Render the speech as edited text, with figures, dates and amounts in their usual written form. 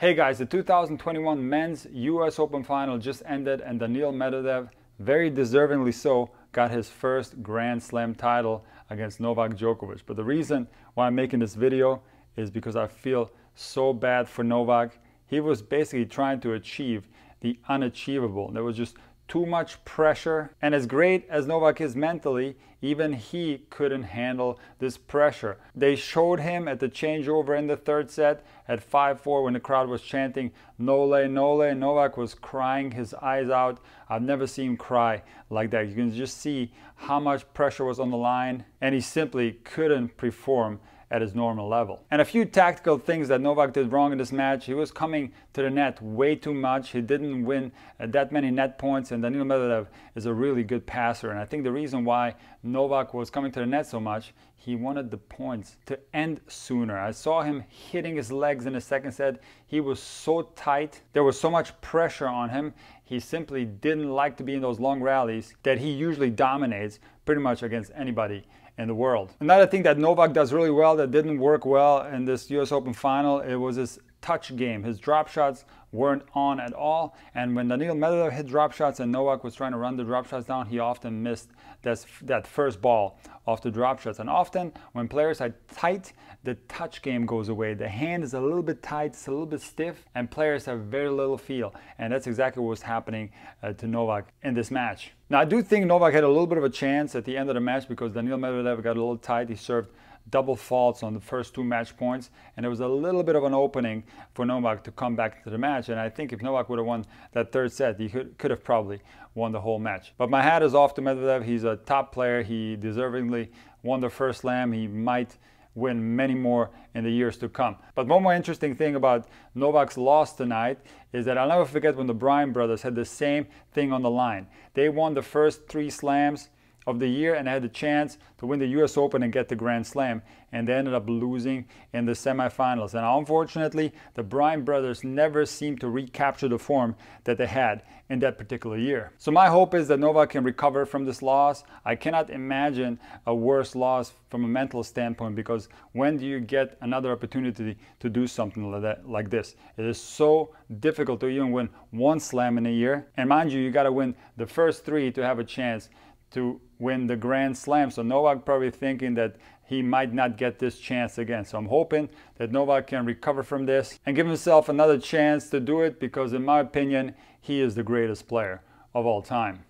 Hey guys, the 2021 Men's US Open Final just ended and Daniil Medvedev, very deservingly so, got his first Grand Slam title against Novak Djokovic. But the reason why I'm making this video is because I feel so bad for Novak. He was basically trying to achieve the unachievable. There was just too much pressure, and as great as Novak is mentally, even he couldn't handle this pressure. They showed him at the changeover in the third set at 5-4 when the crowd was chanting "Nole, Nole." Novak was crying his eyes out. I've never seen him cry like that. You can just see how much pressure was on the line, and he simply couldn't perform at his normal level. And a few tactical things that Novak did wrong in this match. He was coming to the net way too much. He didn't win that many net points, and Daniil Medvedev is a really good passer. And I think the reason why Novak was coming to the net so much, he wanted the points to end sooner. I saw him hitting his legs in the second set. He was so tight. There was so much pressure on him. He simply didn't like to be in those long rallies that he usually dominates pretty much against anybody in the world. Another thing that Novak does really well that didn't work well in this US Open final, it was his touch game. His drop shots weren't on at all, and when Daniil Medvedev hit drop shots and Novak was trying to run the drop shots down, he often missed that first ball off the drop shots. And often when players are tight, the touch game goes away. The hand is a little bit tight, it's a little bit stiff, and players have very little feel. And that's exactly what was happening to Novak in this match. Now, I do think Novak had a little bit of a chance at the end of the match because Daniil Medvedev got a little tight. He served double faults on the first two match points, and there was a little bit of an opening for Novak to come back to the match. And I think if Novak would have won that third set, he could have probably won the whole match. But my hat is off to Medvedev. He's a top player. He deservingly won the first slam. He might win many more in the years to come. But one more interesting thing about Novak's loss tonight is that I'll never forget when the Bryan brothers had the same thing on the line. They won the first 3 slams of the year and had the chance to win the US Open and get the Grand Slam, and they ended up losing in the semifinals. And unfortunately, the Bryan brothers never seemed to recapture the form that they had in that particular year. So my hope is that Novak can recover from this loss. I cannot imagine a worse loss from a mental standpoint, because when do you get another opportunity to do something like this? It is so difficult to even win 1 slam in a year. And mind you got to win the first 3 to have a chance to win the Grand Slam. So Novak probably thinking that he might not get this chance again. So I'm hoping that Novak can recover from this and give himself another chance to do it, because in my opinion, he is the greatest player of all time.